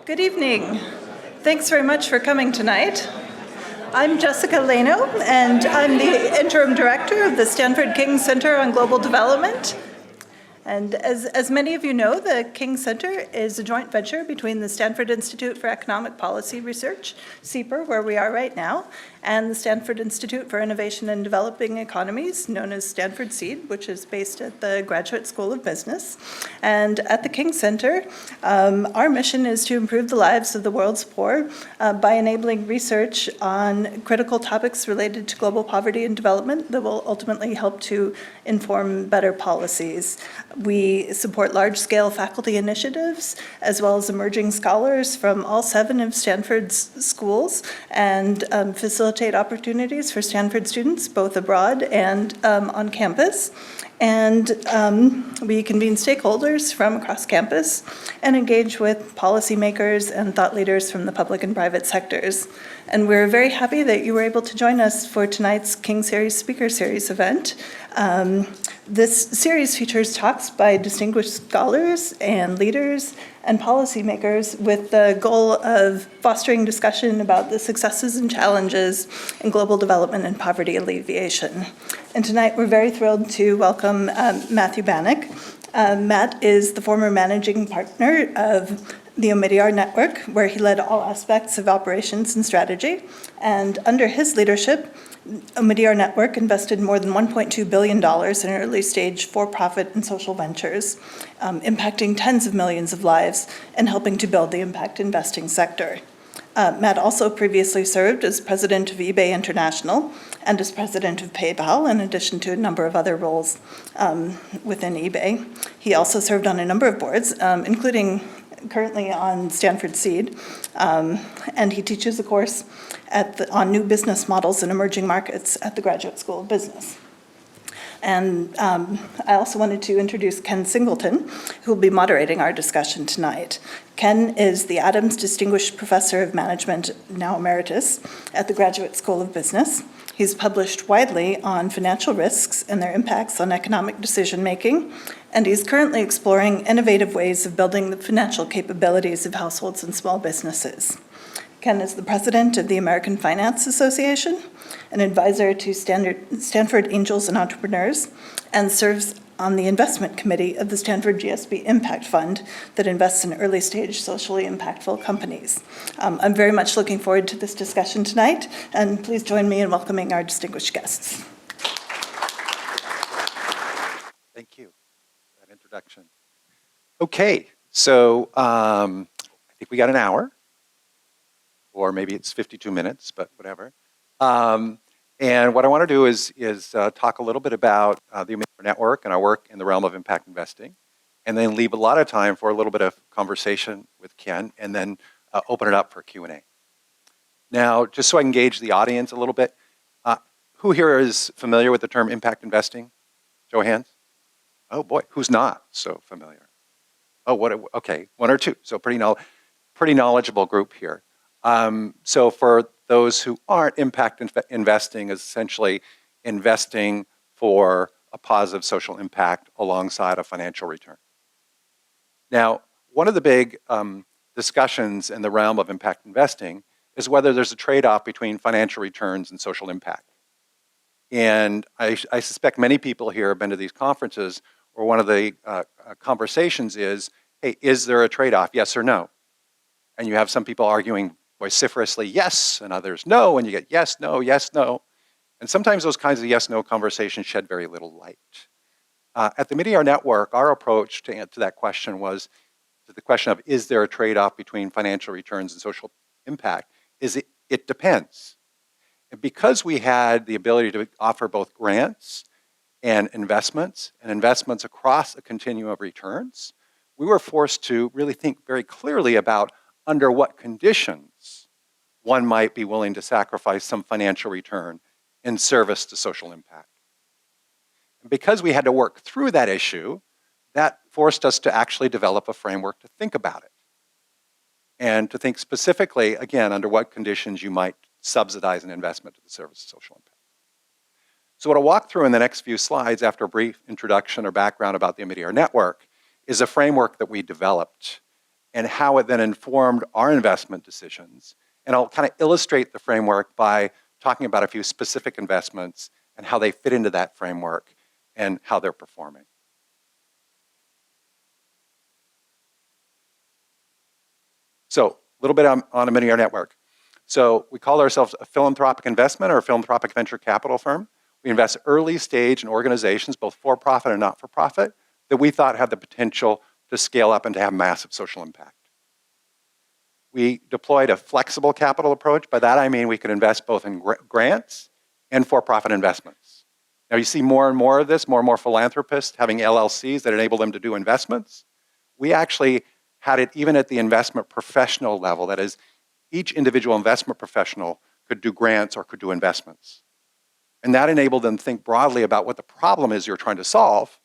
Good evening. Thanks very much for coming tonight. I'm Jessica Leno, and I'm the Interim Director of the Stanford King Center on Global Development. And as many of you know, the King Center is a joint venture between the Stanford Institute for Economic Policy Research, SIEPR, where we are right now, and the Stanford Institute for Innovation and Developing Economies, known as Stanford SEED, which is based at the Graduate School of Business. And at the King Center, our mission is to improve the lives of the world's poor by enabling research on critical topics related to global poverty and development that will ultimately help to inform better policies. We support large-scale faculty initiatives, as well as emerging scholars from all 7 of Stanford's schools, and facilitate opportunities for Stanford students, both abroad and on campus. And we convene stakeholders from across campus and engage with policymakers and thought leaders from the public and private sectors. And we're very happy that you were able to join us for tonight's King Series Speaker Series event. This series features talks by distinguished scholars and leaders and policymakers with the goal of fostering discussion about the successes and challenges in global development and poverty alleviation. And tonight we're very thrilled to welcome Matthew Bannick. Matt is the former managing partner of the Omidyar Network, where he led all aspects of operations and strategy. And under his leadership, Omidyar Network invested more than $1.2 billion in early-stage for-profit and social ventures, impacting tens of millions of lives and helping to build the impact investing sector. Matt also previously served as president of eBay International and as president of PayPal, in addition to a number of other roles within eBay. He also served on a number of boards, including currently on Stanford SEED, and he teaches a course on new business models in emerging markets at the Graduate School of Business. And I also wanted to introduce Ken Singleton, who will be moderating our discussion tonight. Ken is the Adams Distinguished Professor of Management, now emeritus, at the Graduate School of Business. He's published widely on financial risks and their impacts on economic decision-making, and he's currently exploring innovative ways of building the financial capabilities of households and small businesses. Ken is the president of the American Finance Association, an advisor to Stanford Angels and Entrepreneurs, and serves on the investment committee of the Stanford GSB Impact Fund that invests in early-stage socially impactful companies. I'm very much looking forward to this discussion tonight, and please join me in welcoming our distinguished guests. Thank you for that introduction. Okay, so I think we got an hour, or maybe it's 52 minutes, but whatever. And what I want to do is talk a little bit about the Omidyar Network and our work in the realm of impact investing, and then leave a lot of time for a little bit of conversation with Ken, and then open it up for Q&A. Now, just so I can gauge the audience a little bit, who here is familiar with the term impact investing? Show of hands. Oh boy, who's not so familiar? Oh, okay, 1 or 2. So pretty knowledgeable group here. So for those who aren't, impact investing is essentially investing for a positive social impact alongside a financial return. Now, one of the big discussions in the realm of impact investing is whether there's a trade-off between financial returns and social impact. And I suspect many people here have been to these conferences where one of the conversations is, hey, is there a trade-off, yes or no? And you have some people arguing vociferously yes, and others no, and you get yes, no, yes, no. And sometimes those kinds of yes-no conversations shed very little light. At the Omidyar Network, our approach to answer that question was to the question of, is there a trade-off between financial returns and social impact? It depends. And because we had the ability to offer both grants and investments across a continuum of returns, we were forced to really think very clearly about under what conditions one might be willing to sacrifice some financial return in service to social impact. And because we had to work through that issue, that forced us to actually develop a framework to think about it. And to think specifically, again, under what conditions you might subsidize an investment to the service of social impact. So what I'll walk through in the next few slides after a brief introduction or background about the Omidyar Network is a framework that we developed and how it then informed our investment decisions. And I'll kind of illustrate the framework by talking about a few specific investments and how they fit into that framework and how they're performing. So a little bit on a mini-R network. So we call ourselves a philanthropic investment or a philanthropic venture capital firm. We invest early stage in organizations, both for-profit and not-for-profit, that we thought had the potential to scale up and to have massive social impact. We deployed a flexible capital approach. By that I mean we could invest both in grants and for-profit investments. Now you see more and more of this, more and more philanthropists having LLCs that enable them to do investments. We actually had it even at the investment professional level. That is, each individual investment professional could do grants or could do investments. And that enabled them to think broadly about what the problem is you're trying to solve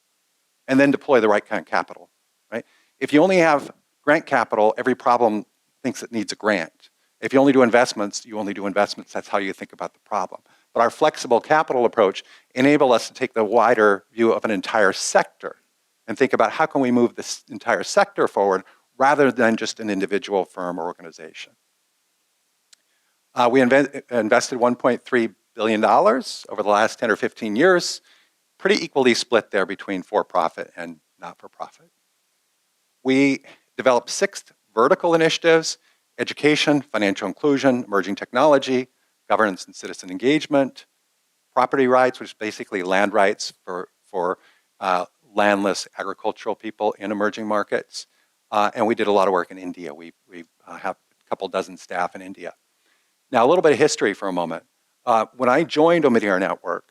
and then deploy the right kind of capital, right? If you only have grant capital, every problem thinks it needs a grant. If you only do investments, you only do investments. That's how you think about the problem. But our flexible capital approach enabled us to take the wider view of an entire sector and think about how can we move this entire sector forward rather than just an individual firm or organization. We invested $1.3 billion over the last 10 or 15 years, pretty equally split there between for-profit and not-for-profit. We developed 6 vertical initiatives: education, financial inclusion, emerging technology, governance and citizen engagement, property rights, which is basically land rights for landless agricultural people in emerging markets. And we did a lot of work in India. We have a couple dozen staff in India. Now, a little bit of history for a moment. When I joined Omidyar Network,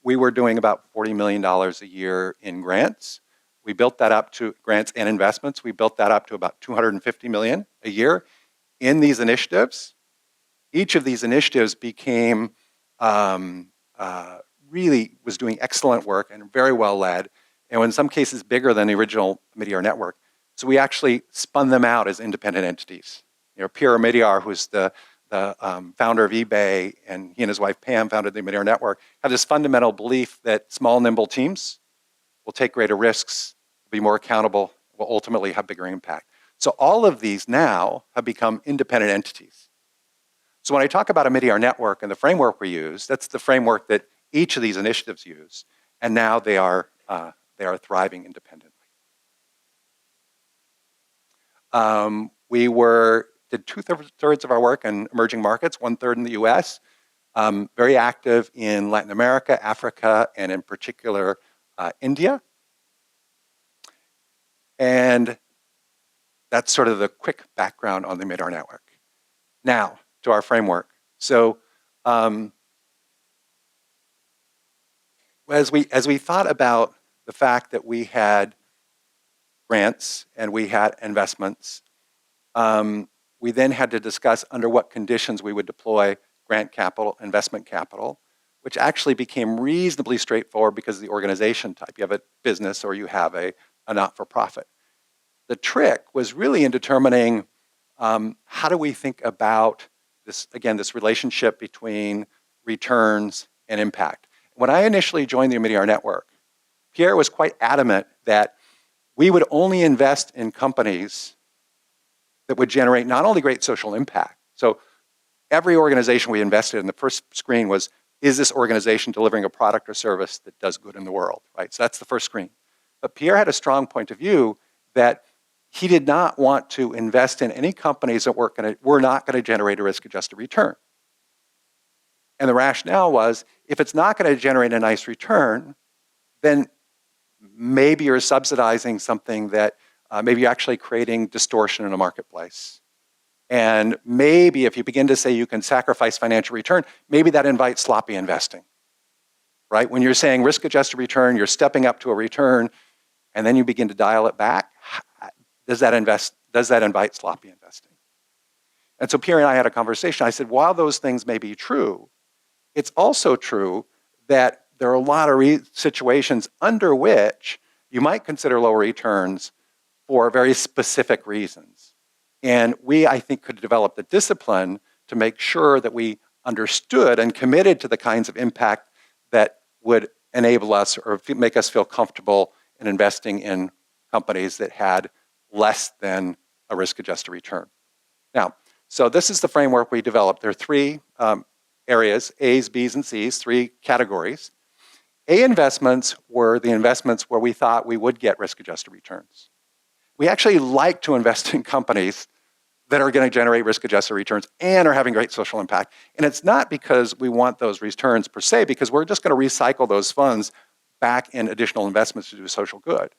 we were doing about $40 million a year in grants. We built that up to grants and investments. We built that up to about $250 million a year in these initiatives. Each of these initiatives became really was doing excellent work and very well led, and in some cases bigger than the original Omidyar Network. So we actually spun them out as independent entities. You know, Pierre Omidyar, who's the founder of eBay, and he and his wife Pam founded the Omidyar Network, have this fundamental belief that small, nimble teams will take greater risks, be more accountable, will ultimately have bigger impact. So all of these now have become independent entities. So when I talk about Omidyar Network and the framework we use, that's the framework that each of these initiatives use, and now they are thriving independently. We did 2/3 of our work in emerging markets, 1/3 in the US, very active in Latin America, Africa, and in particular, India. And that's sort of the quick background on the Omidyar Network. Now, to our framework. So, as we thought about the fact that we had grants and we had investments, we then had to discuss under what conditions we would deploy grant capital, investment capital, which actually became reasonably straightforward because of the organization type. You have a business or you have a not-for-profit. The trick was really in determining how do we think about this relationship between returns and impact. When I initially joined the Omidyar Network, Pierre was quite adamant that we would only invest in companies that would generate not only great social impact. So every organization we invested in, the first screen was, is this organization delivering a product or service that does good in the world, right? So that's the first screen. But Pierre had a strong point of view that he did not want to invest in any companies that were not going to generate a risk-adjusted return. And the rationale was, if it's not going to generate a nice return, then maybe you're subsidizing something that maybe you're actually creating distortion in a marketplace. And maybe if you begin to say you can sacrifice financial return, maybe that invites sloppy investing, right? When you're saying risk-adjusted return, you're stepping up to a return, and then you begin to dial it back, does that invite sloppy investing? And so Pierre and I had a conversation. I said, while those things may be true, it's also true that there are a lot of situations under which you might consider lower returns for very specific reasons. And we, I think, could develop the discipline to make sure that we understood and committed to the kinds of impact that would enable us or make us feel comfortable in investing in companies that had less than a risk-adjusted return. Now, so this is the framework we developed. There are three areas, A's, B's, and C's, three categories. A investments were the investments where we thought we would get risk-adjusted returns. We actually like to invest in companies that are going to generate risk-adjusted returns and are having great social impact. And it's not because we want those returns per se, because we're just going to recycle those funds back in additional investments to do social good.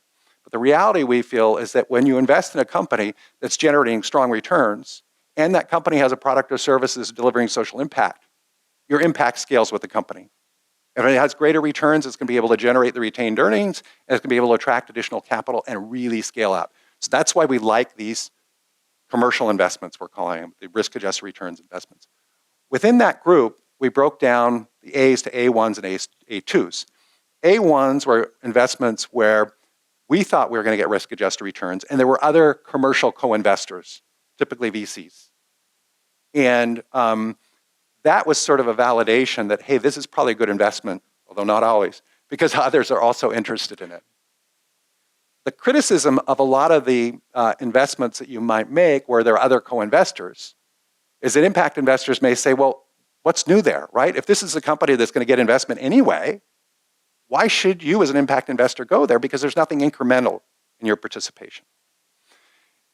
But the reality we feel is that when you invest in a company that's generating strong returns, and that company has a product or service that's delivering social impact, your impact scales with the company. If it has greater returns, it's going to be able to generate the retained earnings, and it's going to be able to attract additional capital and really scale up. So that's why we like these commercial investments, we're calling them, the risk-adjusted returns investments. Within that group, we broke down the A's to A1s and A2s. A1s were investments where we thought we were going to get risk-adjusted returns, and there were other commercial co-investors, typically VCs. And that was sort of a validation that, hey, this is probably a good investment, although not always, because others are also interested in it. The criticism of a lot of the investments that you might make where there are other co-investors is that impact investors may say, well, what's new there, right? If this is a company that's going to get investment anyway, why should you as an impact investor go there? Because there's nothing incremental in your participation.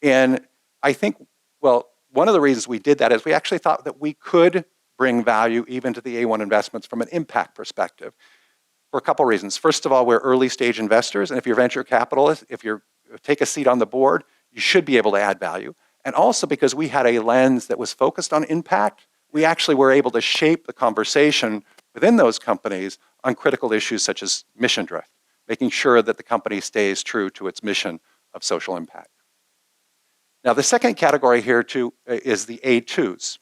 And I think, well, one of the reasons we did that is we actually thought that we could bring value even to the A1 investments from an impact perspective for a couple reasons. First of all, we're early stage investors, and if you're venture capitalists, if you take a seat on the board, you should be able to add value. And also because we had a lens that was focused on impact, we actually were able to shape the conversation within those companies on critical issues such as mission drift, making sure that the company stays true to its mission of social impact. Now, the second category here too is the A2s.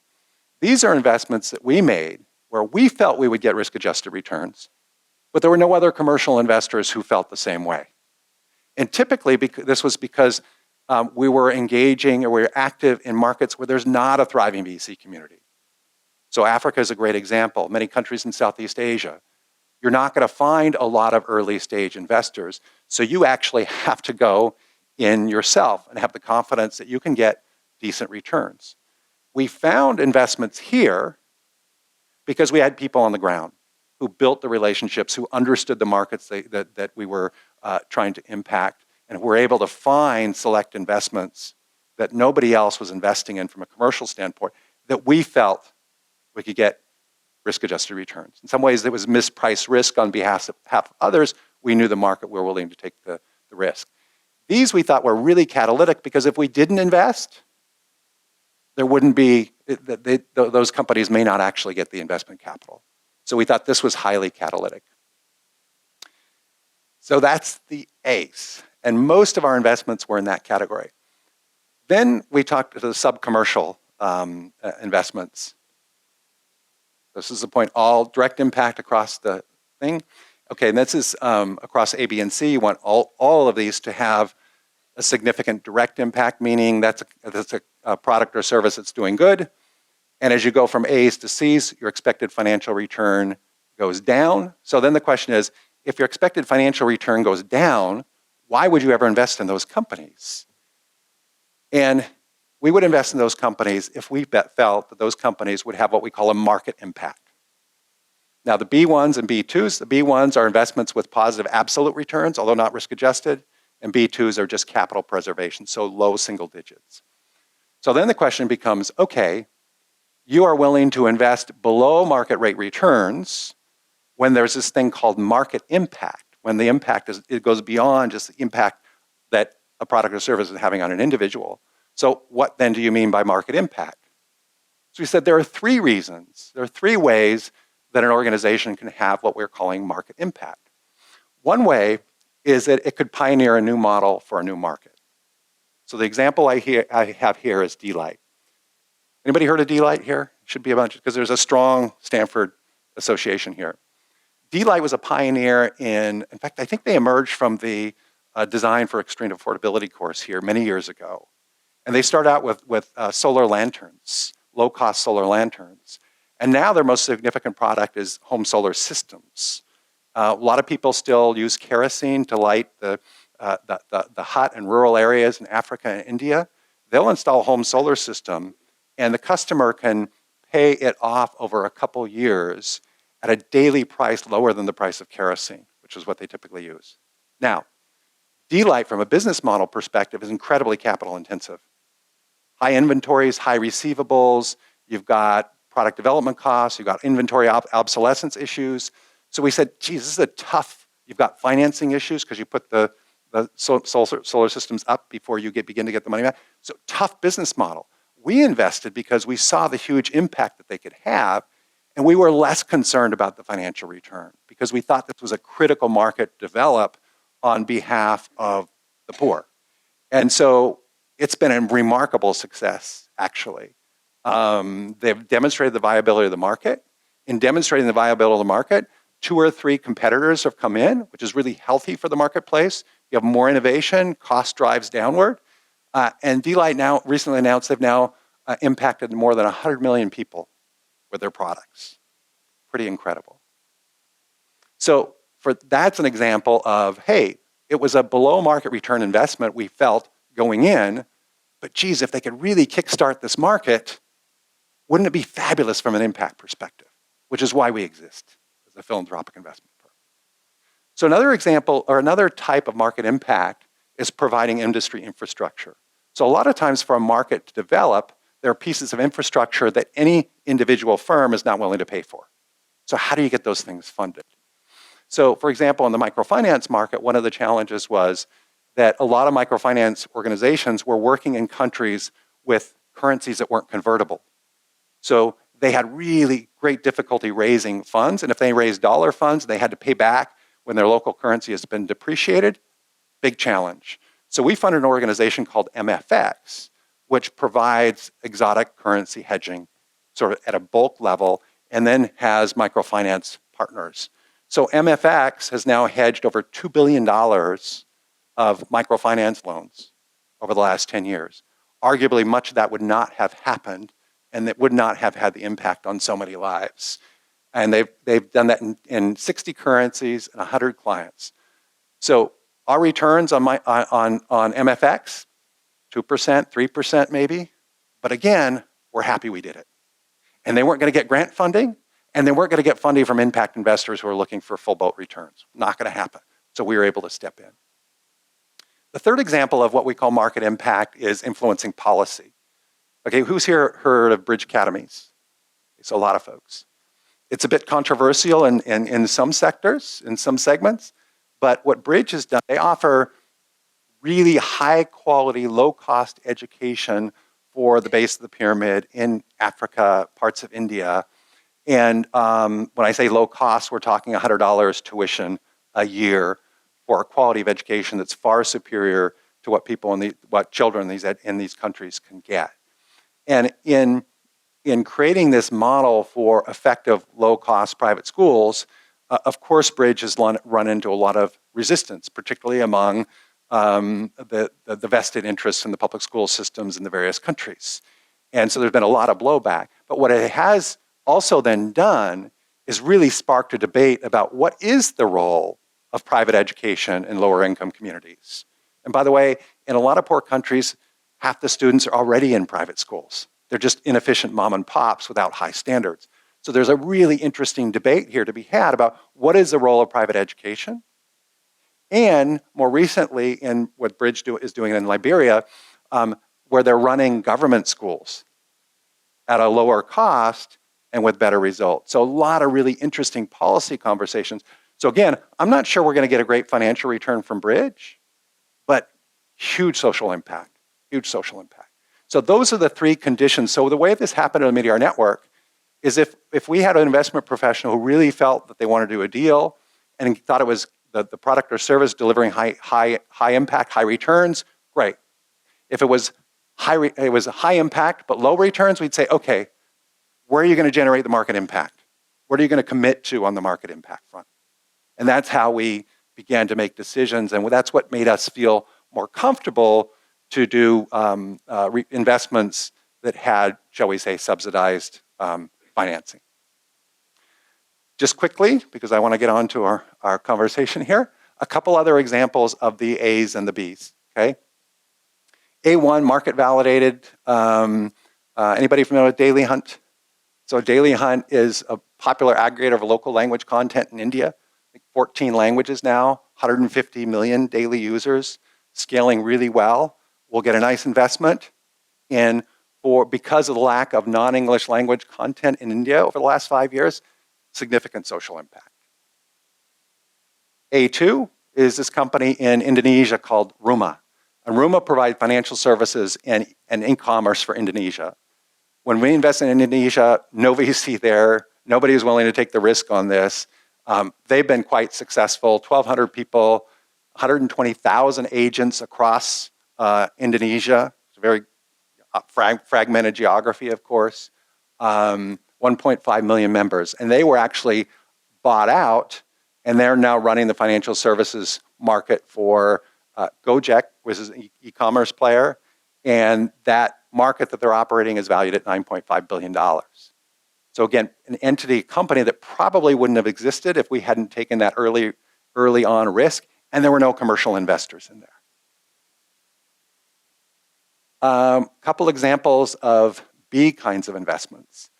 These are investments that we made where we felt we would get risk-adjusted returns, but there were no other commercial investors who felt the same way. And typically, this was because we were engaging or we were active in markets where there's not a thriving VC community. So Africa is a great example. Many countries in Southeast Asia. You're not going to find a lot of early stage investors, so you actually have to go in yourself and have the confidence that you can get decent returns. We found investments here because we had people on the ground who built the relationships, who understood the markets that we were trying to impact, and were able to find select investments that nobody else was investing in from a commercial standpoint that we felt we could get risk-adjusted returns. In some ways, it was mispriced risk on behalf of others. We knew the market were willing to take the risk. These we thought were really catalytic because if we didn't invest, there wouldn't be, those companies may not actually get the investment capital. So we thought this was highly catalytic. So that's the A's. And most of our investments were in that category. Then we talked to the sub-commercial investments. This is the point, all direct impact across the thing. Okay, and this is across A, B, and C. You want all of these to have a significant direct impact, meaning that's a product or service that's doing good. And as you go from A's to C's, your expected financial return goes down. So then the question is, if your expected financial return goes down, why would you ever invest in those companies? And we would invest in those companies if we felt that those companies would have what we call a market impact. Now, the B1s and B2s, the B1s are investments with positive absolute returns, although not risk adjusted, and B2s are just capital preservation, so low single digits. So then the question becomes, okay, you are willing to invest below market rate returns when there's this thing called market impact, when the impact it goes beyond just the impact that a product or service is having on an individual. So what then do you mean by market impact? So we said there are three reasons, there are three ways that an organization can have what we're calling market impact. One way is that it could pioneer a new model for a new market. So the example I have here is D-Light. Anybody heard of D-Light here? Should be a bunch, because there's a strong Stanford association here. D-Light was a pioneer in fact, I think they emerged from the Design for Extreme Affordability course here many years ago. And they start out with solar lanterns, low-cost solar lanterns. And now their most significant product is home solar systems. A lot of people still use kerosene to light the the hot and rural areas in Africa and India, they'll install a home solar system, and the customer can pay it off over a couple years at a daily price lower than the price of kerosene, which is what they typically use. Now, D-Light from a business model perspective is incredibly capital intensive. High inventories, high receivables, you've got product development costs, you've got inventory obsolescence issues. So we said, geez, this is a tough, you've got financing issues because you put the solar systems up before you begin to get the money back. So tough business model. We invested because we saw the huge impact that they could have, and we were less concerned about the financial return because we thought this was a critical market to develop on behalf of the poor. And so it's been a remarkable success, actually. They've demonstrated the viability of the market. In demonstrating the viability of the market, 2 or 3 competitors have come in, which is really healthy for the marketplace. You have more innovation, cost drives downward. And D-Light now recently announced they've now impacted more than 100 million people with their products. Pretty incredible. So that's an example of, hey, it was a below market return investment we felt going in, but geez, if they could really kickstart this market, wouldn't it be fabulous from an impact perspective? Which is why we exist as a philanthropic investment firm. So another example, or another type of market impact, is providing industry infrastructure. So a lot of times for a market to develop, there are pieces of infrastructure that any individual firm is not willing to pay for. So how do you get those things funded? So for example, in the microfinance market, one of the challenges was that a lot of microfinance organizations were working in countries with currencies that weren't convertible. So they had really great difficulty raising funds, and if they raised dollar funds, they had to pay back when their local currency has been depreciated. Big challenge. So we funded an organization called MFX, which provides exotic currency hedging sort of at a bulk level, and then has microfinance partners. So MFX has now hedged over $2 billion of microfinance loans over the last 10 years. Arguably, much of that would not have happened, and that would not have had the impact on so many lives. And they've done that in 60 currencies and 100 clients. So our returns on MFX, 2%, 3% maybe. But again, we're happy we did it. And they weren't going to get grant funding, and they weren't going to get funding from impact investors who are looking for full boat returns. Not going to happen. So we were able to step in. The third example of what we call market impact is influencing policy. Okay, who's here heard of Bridge Academies? It's a lot of folks. It's a bit controversial in some sectors, in some segments, but what Bridge has done, they offer really high quality, low cost education for the base of the pyramid in Africa, parts of India. And when I say low cost, we're talking $100 tuition a year for a quality of education that's far superior to what what children in these countries can get. And in creating this model for effective low-cost private schools, of course, Bridge has run into a lot of resistance, particularly among the vested interests in the public school systems in the various countries. And so there's been a lot of blowback. But what it has also then done is really sparked a debate about what is the role of private education in lower income communities. And by the way, in a lot of poor countries, half the students are already in private schools. They're just inefficient mom and pops without high standards. So there's a really interesting debate here to be had about what is the role of private education. And more recently, in what Bridge is doing in Liberia, where they're running government schools at a lower cost and with better results. So a lot of really interesting policy conversations. So again, I'm not sure we're going to get a great financial return from Bridge, but huge social impact, huge social impact. So those are the 3 conditions. So the way this happened on the Meteor Network is if we had an investment professional who really felt that they wanted to do a deal and thought it was the product or service delivering high impact, high returns, great. If it was high impact but low returns, we'd say, okay, where are you going to generate the market impact? What are you going to commit to on the market impact front? And that's how we began to make decisions, and that's what made us feel more comfortable to do investments that had, shall we say, subsidized financing. Just quickly, because I want to get on to our conversation here, A couple other examples of the A's and the B's, okay? A1, market validated. Anybody familiar with Daily Hunt? So Daily Hunt is a popular aggregator of local language content in India. 14 languages now, 150 million daily users, scaling really well. We'll get a nice investment because of the lack of non-English language content in India over the last 5 years, significant social impact. A2 is this company in Indonesia called Rumah. And Rumah provides financial services and e-commerce for Indonesia. When we invest in Indonesia, no VC there, nobody is willing to take the risk on this. They've been quite successful, 1,200 people, 120,000 agents across Indonesia. It's a very fragmented geography, of course. 1.5 million members. And they were actually bought out, and they're now running the financial services market for Gojek, which is an e-commerce player. And that market that they're operating is valued at $9.5 billion. So again, an entity, company that probably wouldn't have existed if we hadn't taken that early on risk, and there were no commercial investors in there. Couple examples of B kinds of investments.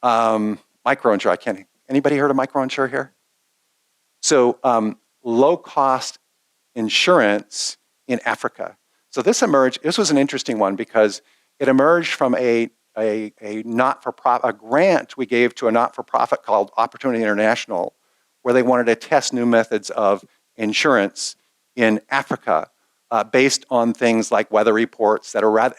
Microinsure, anybody heard of microinsure here? So low-cost insurance in Africa. So this was an interesting one because it emerged from a grant we gave to a not-for-profit called Opportunity International, where they wanted to test new methods of insurance in Africa based on things like weather reports that are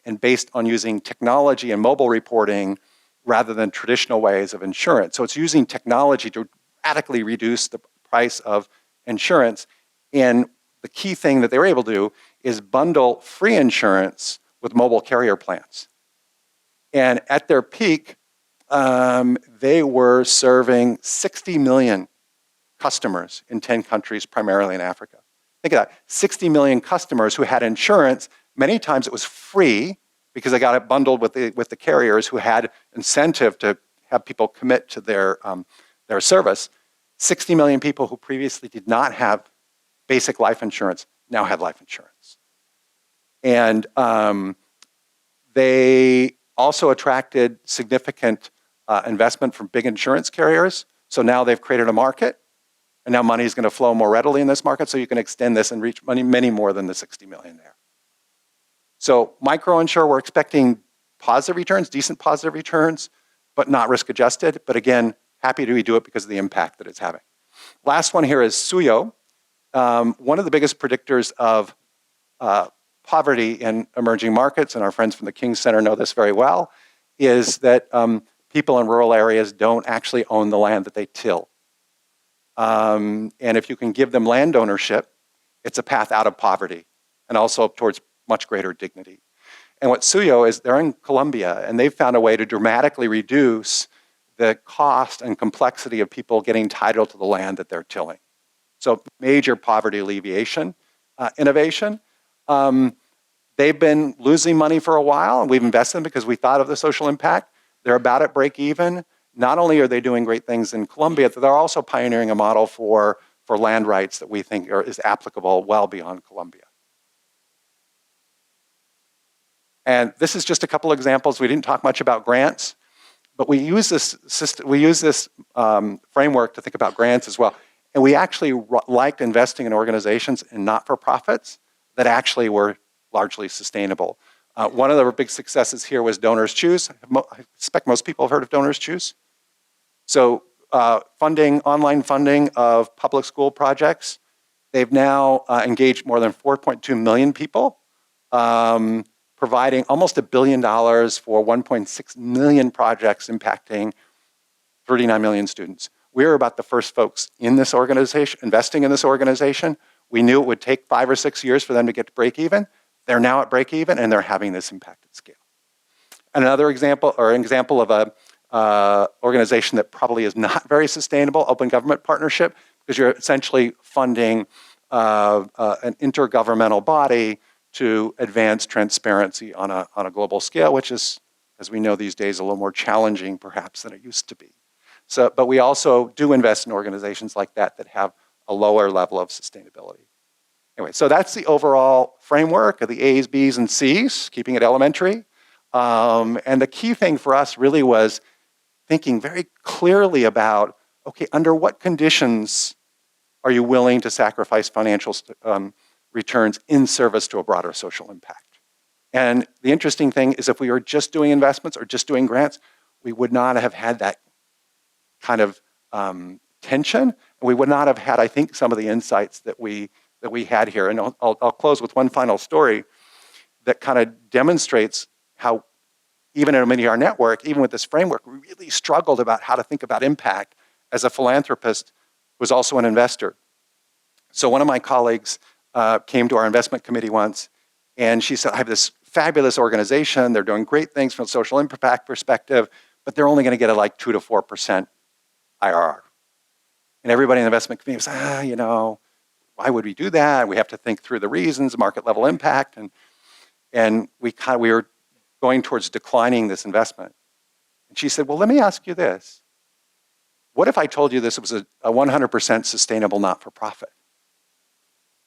and based on using technology and mobile reporting rather than traditional ways of insurance. So it's using technology to radically reduce the price of insurance. And the key thing that they were able to do is bundle free insurance with mobile carrier plans. And at their peak, they were serving 60 million customers in 10 countries, primarily in Africa. Think of that, 60 million customers who had insurance. Many times it was free because they got it bundled with the carriers who had incentive to have people commit to their service. 60 million people who previously did not have basic life insurance now had life insurance. And they also attracted significant investment from big insurance carriers. So now they've created a market, and now money is going to flow more readily in this market, so you can extend this and reach many more than the 60 million there. So microinsure, we're expecting positive returns, decent positive returns, but not risk adjusted. But again, happy to redo it because of the impact that it's having. Last one here is Suyo. One of the biggest predictors of poverty in emerging markets, and our friends from the King Center know this very well, is that people in rural areas don't actually own the land that they till. And if you can give them land ownership, it's a path out of poverty and also towards much greater dignity. And what Suyo is, they're in Colombia, and they've found a way to dramatically reduce the cost and complexity of people getting title to the land that they're tilling. So major poverty alleviation innovation. They've been losing money for a while, and we've invested in them because we thought of the social impact. They're about at break even. Not only are they doing great things in Colombia, but they're also pioneering a model for land rights that we think is applicable well beyond Colombia. And this is just a couple examples. We didn't talk much about grants, but we use this system, framework to think about grants as well. And we actually liked investing in organizations and not-for-profits that actually were largely sustainable. One of the big successes here was Donors Choose. I expect most people have heard of Donors Choose. So online funding of public school projects. They've now engaged more than 4.2 million people, providing almost $1 billion for 1.6 million projects impacting 39 million students. We were about the first folks in this organization, investing in this organization. We knew it would take 5 or 6 years for them to get to break even. They're now at break even, and they're having this impact at scale. Another example, or an example of a organization that probably is not very sustainable, open government partnership, because you're essentially funding an intergovernmental body to advance transparency on a global scale, which is, as we know these days, a little more challenging perhaps than it used to be. So, but we also do invest in organizations like that that have a lower level of sustainability. Anyway, so that's the overall framework of the A's, B's, and C's, keeping it elementary. And the key thing for us really was thinking very clearly about, okay, under what conditions are you willing to sacrifice financial returns in service to a broader social impact? And the interesting thing is if we were just doing investments or just doing grants, we would not have had that kind of tension. And we would not have had, I think, some of the insights that we had here. And I'll close with one final story that kind of demonstrates how even in a many-hour network, even with this framework, we really struggled about how to think about impact as a philanthropist who was also an investor. So one of my colleagues came to our investment committee once, and she said, I have this fabulous organization. They're doing great things from a social impact perspective, but they're only going to get a like 2 to 4% IRR. And everybody in the investment committee was, you know, why would we do that? We have to think through the reasons, market level impact, and we were going towards declining this investment. And she said, well, let me ask you this. What if I told you this was a 100% sustainable not-for-profit?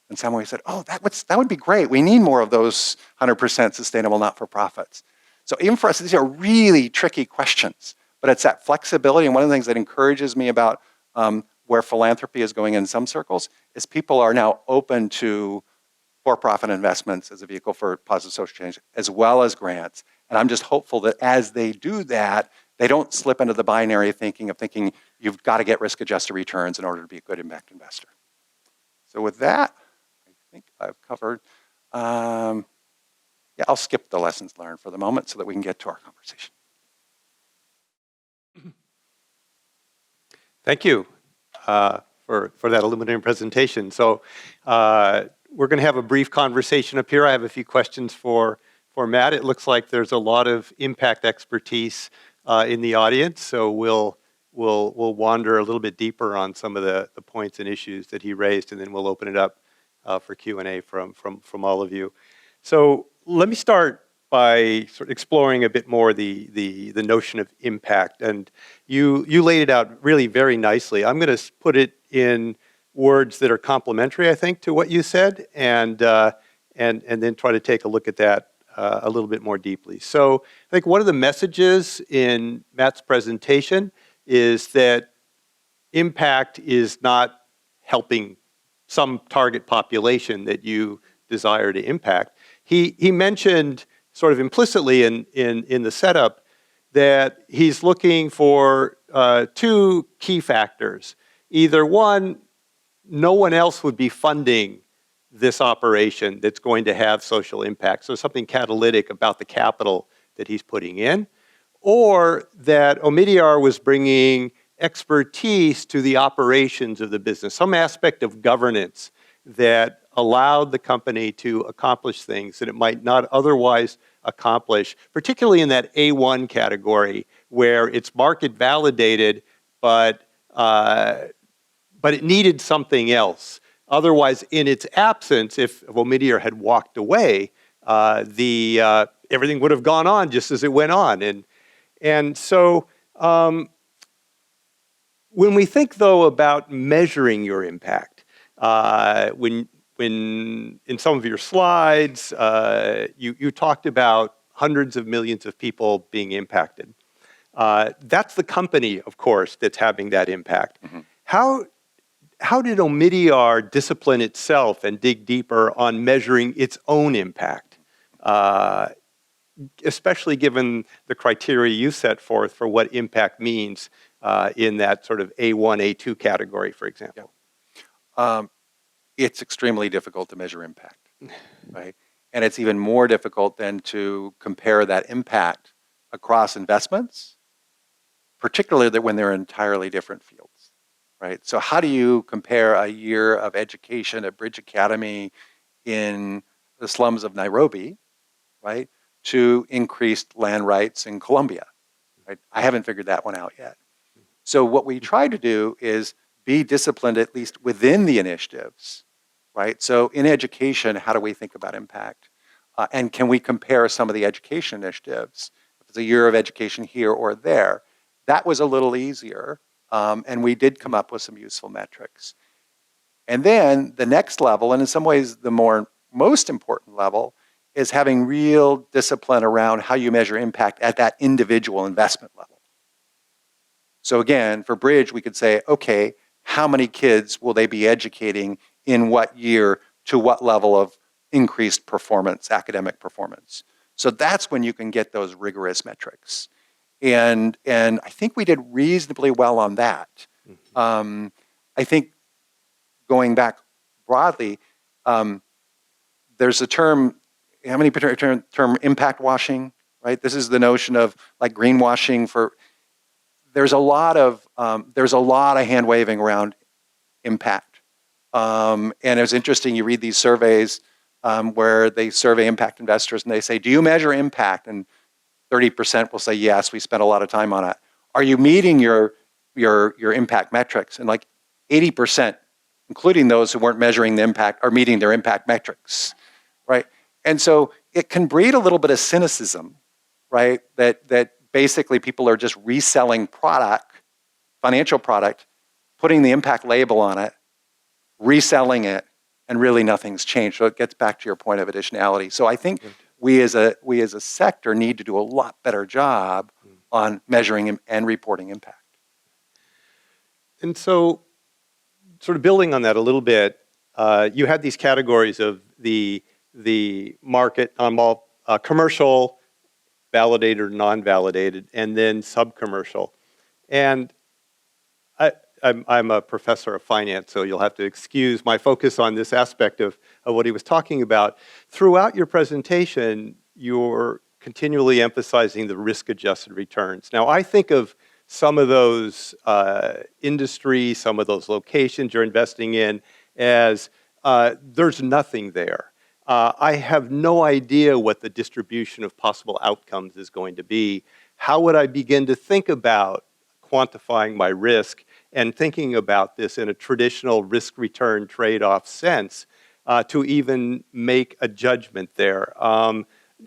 And someone said, oh, that would be great. We need more of those 100% sustainable not-for-profits. So even for us, these are really tricky questions, but it's that flexibility. And one of the things that encourages me about where philanthropy is going in some circles is people are now open to for-profit investments as a vehicle for positive social change, as well as grants. And I'm just hopeful that as they do that, they don't slip into the binary thinking you've got to get risk-adjusted returns in order to be a good impact investor. So with that, I think I've covered, I'll skip the lessons learned for the moment so that we can get to our conversation. Thank you for that illuminating presentation. So we're going to have a brief conversation up here. I have a few questions for Matt. It looks like there's a lot of impact expertise in the audience, so we'll wander a little bit deeper on some of the points and issues that he raised, and then we'll open it up for Q&A from all of you. So let me start by sort of exploring a bit more the notion of impact, and you laid it out really very nicely. I'm going to put it in words that are complementary, I think, to what you said, and then try to take a look at that a little bit more deeply. So I think one of the messages in Matt's presentation is that impact is not helping some target population that you desire to impact. He mentioned sort of implicitly in the setup that he's looking for two key factors. Either one, no one else would be funding this operation that's going to have social impact, so something catalytic about the capital that he's putting in, or that Omidyar was bringing expertise to the operations of the business, some aspect of governance that allowed the company to accomplish things that it might not otherwise accomplish, particularly in that A1 category where it's market validated, but it needed something else. Otherwise, in its absence, if Omidyar had walked away, everything would have gone on just as it went on. And so when we think, though, about measuring your impact, when in some of your slides, you talked about hundreds of millions of people being impacted. That's the company, of course, that's having that impact. Mm-hmm. How did Omidyar discipline itself and dig deeper on measuring its own impact, especially given the criteria you set forth for what impact means in that sort of A1, A2 category, for example? Yeah. It's extremely difficult to measure impact, right? And it's even more difficult than to compare that impact across investments, particularly when they're entirely different fields. Right? So how do you compare a year of education at Bridge Academy in the slums of Nairobi, right, to increased land rights in Colombia? Right? I haven't figured that one out yet. So what we try to do is be disciplined, at least within the initiatives, right? So in education, how do we think about impact? And can we compare some of the education initiatives? If it's a year of education here or there, that was a little easier. And we did come up with some useful metrics. And then the next level, and in some ways the most important level, is having real discipline around how you measure impact at that individual investment level. So again, for Bridge, we could say, okay, how many kids will they be educating in what year to what level of increased performance, academic performance? So that's when you can get those rigorous metrics. And I think we did reasonably well on that. I think going back broadly, there's a term, how many term impact washing, right? This is the notion of like greenwashing for, there's a lot of hand waving around impact. And it was interesting, you read these surveys where they survey impact investors and they say, do you measure impact? And 30% will say, yes, we spent a lot of time on it. Are you meeting your impact metrics? And like 80%, including those who weren't measuring the impact, are meeting their impact metrics, right? And so it can breed a little bit of cynicism, right? That basically people are just reselling product, financial product, putting the impact label on it, reselling it, and really nothing's changed. So it gets back to your point of additionality. So I think we as a sector need to do a lot better job on measuring and reporting impact. And so, sort of building on that a little bit, you had these categories of the market, commercial, validated or non-validated, and then sub-commercial. And I'm a professor of finance, so you'll have to excuse my focus on this aspect of what he was talking about. Throughout your presentation, you're continually emphasizing the risk-adjusted returns. Now, I think of some of those industries, some of those locations you're investing in as there's nothing there. I have no idea what the distribution of possible outcomes is going to be. How would I begin to think about quantifying my risk and thinking about this in a traditional risk-return trade-off sense to even make a judgment there?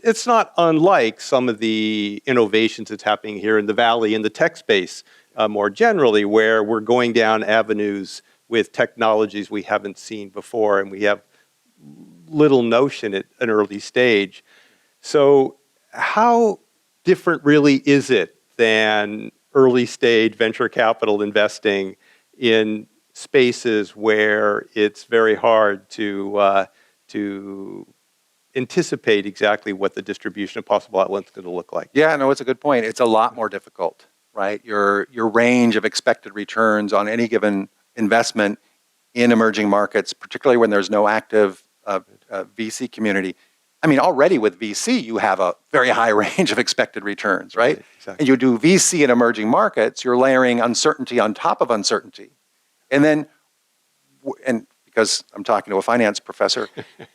It's not unlike some of the innovations that's happening here in the Valley in the tech space more generally, where we're going down avenues with technologies we haven't seen before and we have little notion at an early stage. So how different really is it than early stage venture capital investing in spaces where it's very hard to anticipate exactly what the distribution of possible outcomes is going to look like? Yeah, no, it's a good point. It's a lot more difficult, right? Your range of expected returns on any given investment in emerging markets, particularly when there's no active VC community. I mean, already with VC, you have a very high range of expected returns, right? Exactly. And you do VC in emerging markets, you're layering uncertainty on top of uncertainty. And then, and because I'm talking to a finance professor,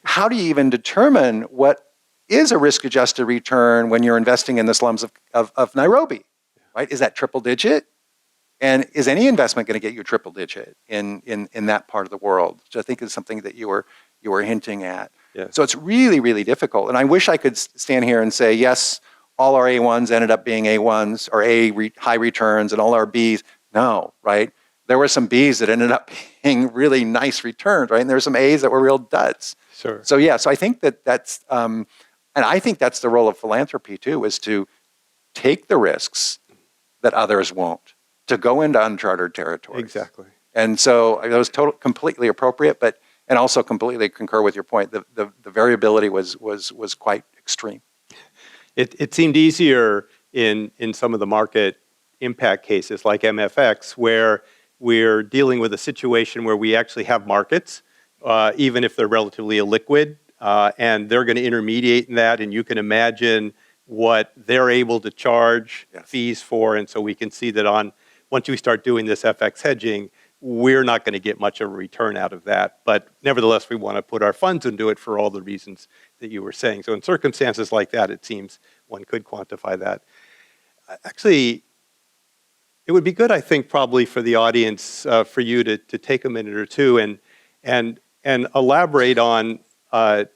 how do you even determine what is a risk-adjusted return when you're investing in the slums of Nairobi, right? Is that triple digit? And is any investment going to get you triple digit in that part of the world? Which I think is something that you were hinting at. Yes. So it's really, really difficult. And I wish I could stand here and say, yes, all our A1s ended up being A1s or high returns and all our Bs. No, right? There were some Bs that ended up being really nice returns, right? And there were some As that were real duds. Sure. So yeah, so I think that's, and I think that's the role of philanthropy too, is to take the risks that others won't, to go into uncharted territories. Exactly. And so that was completely appropriate, but and also completely concur with your point. The variability was quite extreme. It seemed easier in some of the market impact cases like MFX, where we're dealing with a situation where we actually have markets, even if they're relatively illiquid, and they're going to intermediate in that, and you can imagine what they're able to charge fees for, and so we can see that once we start doing this FX hedging, we're not going to get much of a return out of that. But nevertheless, we want to put our funds into it for all the reasons that you were saying. So in circumstances like that, it seems one could quantify that. Actually, it would be good, I think, probably for the audience, for you to take a minute or two and elaborate on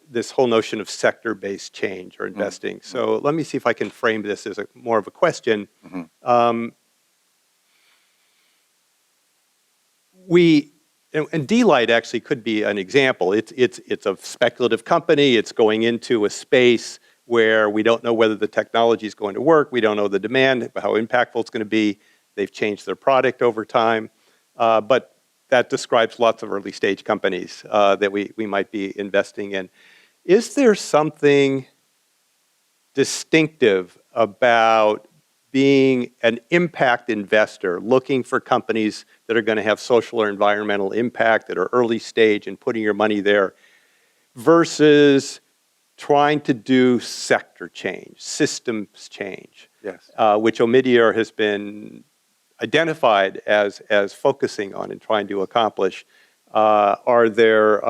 this whole notion of sector-based change or investing. Mm-hmm. So let me see if I can frame this as more of a question. Mm-hmm. And D-Light actually could be an example. It's a speculative company. It's going into a space where we don't know whether the technology is going to work. We don't know the demand, how impactful it's going to be. They've changed their product over time. But that describes lots of early stage companies that we might be investing in. Is there something distinctive about being an impact investor, looking for companies that are going to have social or environmental impact that are early stage and putting your money there, versus trying to do sector change, systems change, Yes. which Omidyar has been identified as focusing on and trying to accomplish? Are there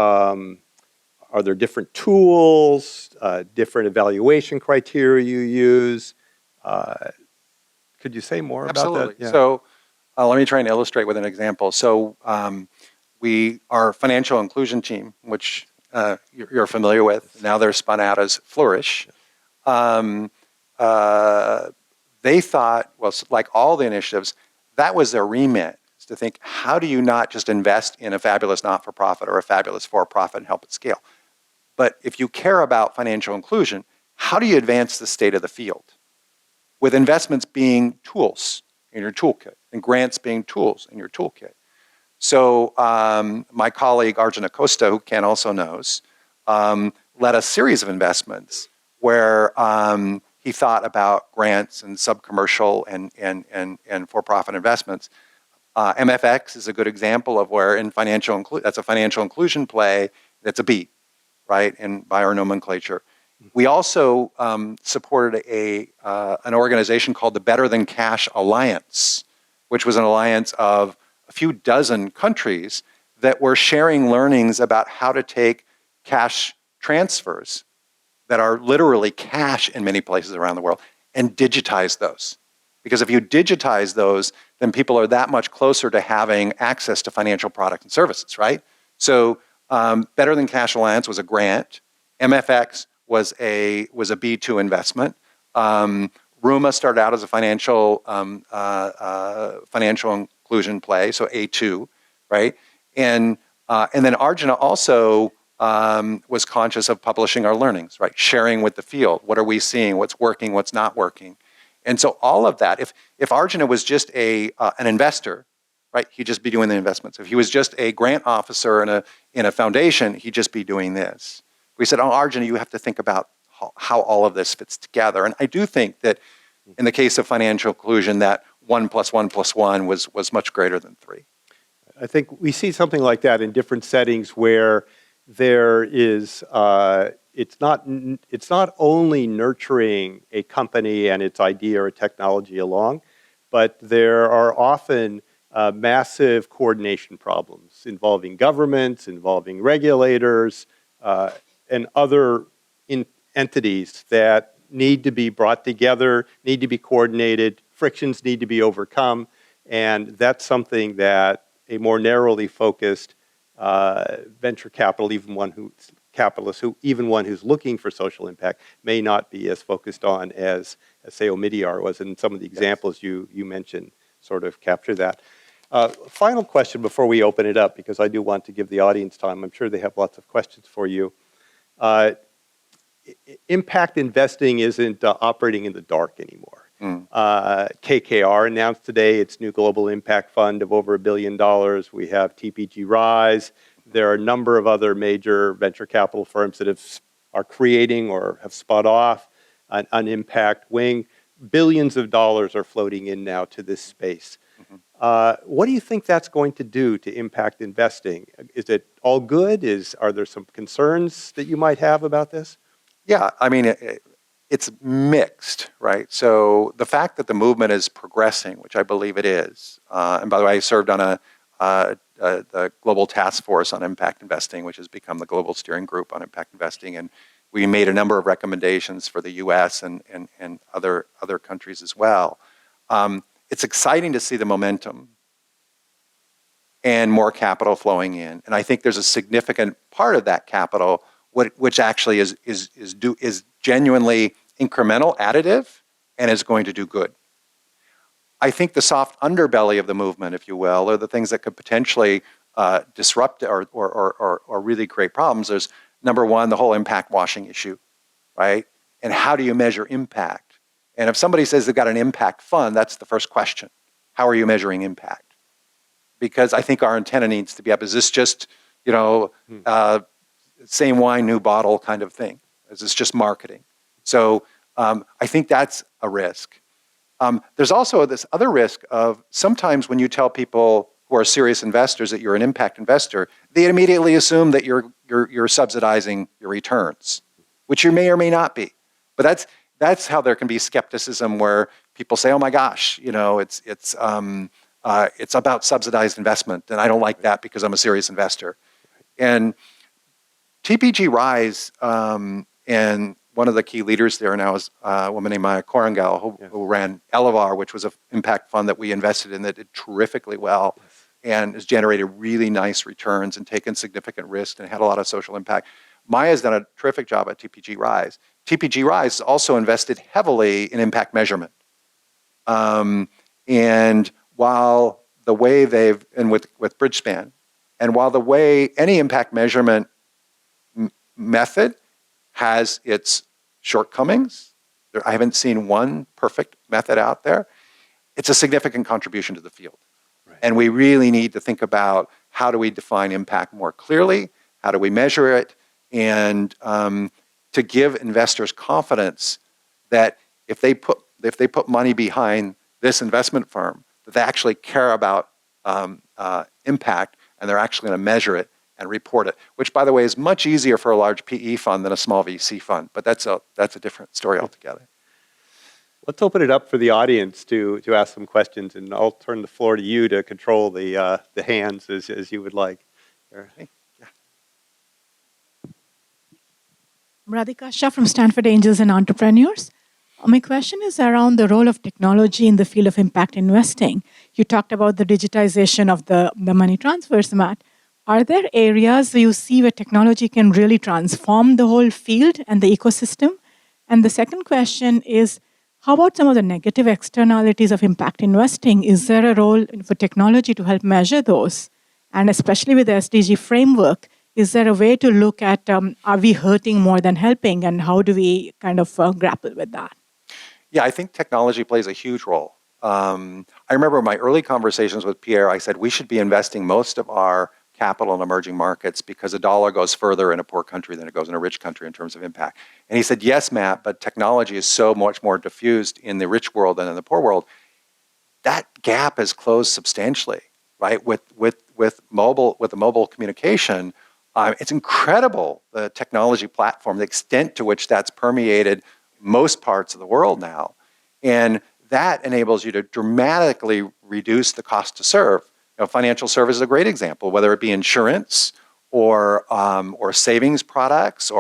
different tools, different evaluation criteria you use? Could you say more Absolutely. about that? Yeah. So let me try and illustrate with an example. So our financial inclusion team, which you're familiar with, now they're spun out as Flourish. They thought, well, like all the initiatives, that was their remit, is to think, how do you not just invest in a fabulous not-for-profit or a fabulous for-profit and help it scale? But if you care about financial inclusion, how do you advance the state of the field? With investments being tools in your toolkit and grants being tools in your toolkit. So my colleague Arjun Acosta, who Ken also knows, led a series of investments where he thought about grants and sub-commercial and for-profit investments. MFX is a good example of where that's a financial inclusion play that's a B, right, and by our nomenclature. We also supported an organization called the Better Than Cash Alliance, which was an alliance of a few dozen countries that were sharing learnings about how to take cash transfers that are literally cash in many places around the world and digitize those. Because if you digitize those, then people are that much closer to having access to financial products and services, right? So Better Than Cash Alliance was a grant. MFX was a B2 investment. Ruma started out as a financial inclusion play, so A2, right? And then Arjuna also was conscious of publishing our learnings, right? Sharing with the field. What are we seeing? What's working? What's not working? And so all of that. If Arjuna was just an investor, right, he'd just be doing the investments. If he was just a grant officer in a foundation, he'd just be doing this. We said, oh, Arjuna, you have to think about how all of this fits together. And I do think that in the case of financial inclusion, that 1 + 1 + 1 was much greater than 3. I think we see something like that in different settings where there is, it's not only nurturing a company and its idea or technology along, but there are often massive coordination problems involving governments, involving regulators, and other entities that need to be brought together, need to be coordinated, frictions need to be overcome, and that's something that a more narrowly focused venture capital, even one who's looking for social impact, may not be as focused on as say, Omidyar was, and some of the examples you mentioned sort of capture that. Final question before we open it up, because I do want to give the audience time. I'm sure they have lots of questions for you. Impact investing isn't operating in the dark anymore. KKR announced today its new global impact fund of over $1 billion. We have TPG Rise. There are a number of other major venture capital firms that are creating or have spun off an impact wing. Billions of dollars are floating in now to this space. What do you think that's going to do to impact investing? Is it all good? Are there some concerns that you might have about this? Yeah, I mean, it's mixed, right? So the fact that the movement is progressing, which I believe it is, and by the way, I served on the Global Task Force on Impact Investing, which has become the Global Steering Group on Impact Investing, and we made a number of recommendations for the U.S. and other countries as well. It's exciting to see the momentum and more capital flowing in, and I think there's a significant part of that capital which actually is genuinely incremental, additive, and is going to do good. I think the soft underbelly of the movement, if you will, are the things that could potentially disrupt or really create problems. There's number one, the whole impact washing issue, right? And how do you measure impact? And if somebody says they've got an impact fund, that's the first question. How are you measuring impact? Because I think our antenna needs to be up. Is this just, same wine, new bottle kind of thing? Is this just marketing? So I think that's a risk. There's also this other risk of sometimes when you tell people who are serious investors that you're an impact investor, they immediately assume that you're subsidizing your returns, which you may or may not be. But that's how there can be skepticism where people say, "Oh my gosh, it's about subsidized investment, and I don't like that because I'm a serious investor." And TPG Rise, and one of the key leaders there now is a woman named Maya Korangal, who ran Elevar, which was an impact fund that we invested in that did terrifically well and has generated really nice returns and taken significant risk and had a lot of social impact. Maya's done a terrific job at TPG Rise. TPG Rise also invested heavily in impact measurement. And while the way and with Bridgespan, and while the way any impact measurement method has its shortcomings, I haven't seen one perfect method out there, it's a significant contribution to the field. Right. And we really need to think about how do we define impact more clearly, how do we measure it, and to give investors confidence that if they put money behind this investment firm, that they actually care about impact and they're actually going to measure it and report it, which, by the way, is much easier for a large PE fund than a small VC fund. But that's a different story altogether. Let's open it up for the audience to ask some questions, and I'll turn the floor to you to control the hands as you would like. Okay. Radhika Shah from Stanford Angels and Entrepreneurs. My question is around the role of technology in the field of impact investing. You talked about the digitization of the money transfers, Matt. Are there areas where you see where technology can really transform the whole field and the ecosystem? And the second question is, how about some of the negative externalities of impact investing? Is there a role for technology to help measure those? And especially with the SDG framework, is there a way to look at, are we hurting more than helping, and how do we kind of grapple with that? Yeah, I think technology plays a huge role. I remember my early conversations with Pierre, I said we should be investing most of our capital in emerging markets because a dollar goes further in a poor country than it goes in a rich country in terms of impact. And he said, yes, Matt, but technology is so much more diffused in the rich world than in the poor world. That gap has closed substantially, right? With the mobile communication, it's incredible, the technology platform, the extent to which that's permeated most parts of the world now. And that enables you to dramatically reduce the cost to serve. Financial service is a great example, whether it be insurance or savings products,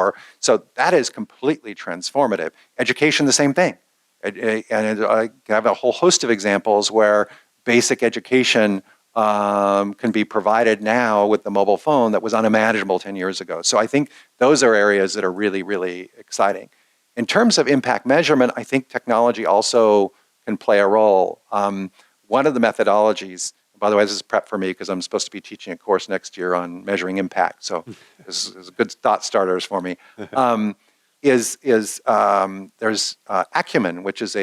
so that is completely transformative. Education, the same thing. And I have a whole host of examples where basic education can be provided now with the mobile phone that was unimaginable 10 years ago. So I think those are areas that are really, really exciting. In terms of impact measurement, I think technology also can play a role. One of the methodologies, by the way, this is prep for me because I'm supposed to be teaching a course next year on measuring impact, so this is good thought starters for me, there's Acumen, which is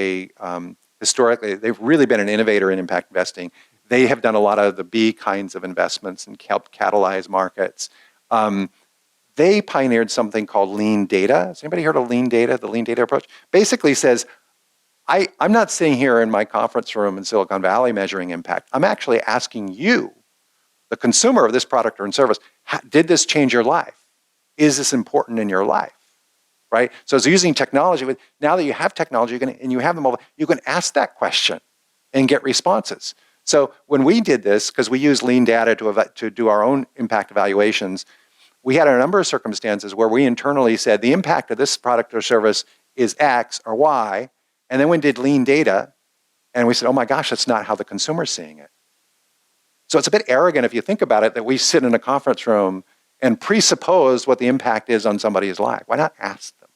historically, they've really been an innovator in impact investing. They have done a lot of the B kinds of investments and helped catalyze markets. They pioneered something called lean data. Has anybody heard of lean data? The lean data approach basically says, I'm not sitting here in my conference room in Silicon Valley measuring impact. I'm actually asking you, the consumer of this product or service, did this change your life? Is this important in your life? Right? So it's using technology. Now that you have technology and you have the mobile, you can ask that question and get responses. So when we did this, because we use lean data to do our own impact evaluations, we had a number of circumstances where we internally said the impact of this product or service is X or Y, and then we did lean data, and we said, oh my gosh, that's not how the consumer's seeing it. So it's a bit arrogant if you think about it that we sit in a conference room and presuppose what the impact is on somebody's life. Why not ask them?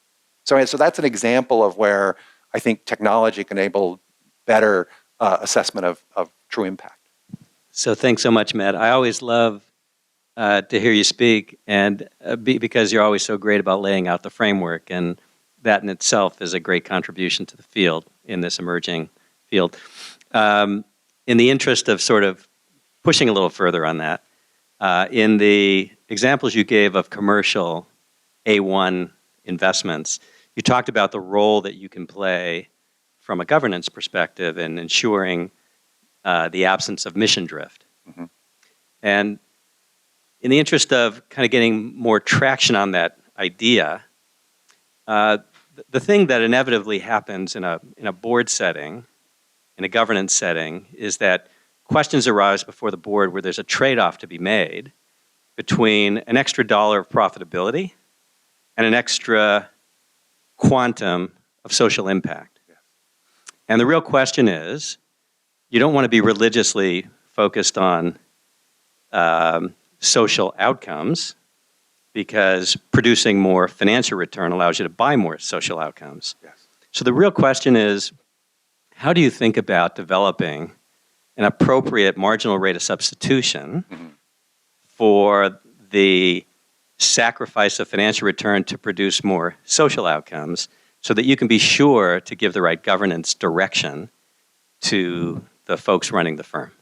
So that's an example of where I think technology can enable better assessment of true impact. So thanks so much, Matt. I always love to hear you speak, and because you're always so great about laying out the framework, and that in itself is a great contribution to the field in this emerging field. In the interest of sort of pushing a little further on that, in the examples you gave of commercial A1 investments, you talked about the role that you can play from a governance perspective in ensuring the absence of mission drift. Mm-hmm. And in the interest of kind of getting more traction on that idea, the thing that inevitably happens in a board setting, in a governance setting, is that questions arise before the board where there's a trade-off to be made between an extra dollar of profitability and an extra quantum of social impact. Yeah. And the real question is, you don't want to be religiously focused on social outcomes, because producing more financial return allows you to buy more social outcomes. Yes. So the real question is, how do you think about developing an appropriate marginal rate of substitution for the sacrifice of financial return to produce more social outcomes, so that you can be sure to give the right governance direction to the folks running the firm?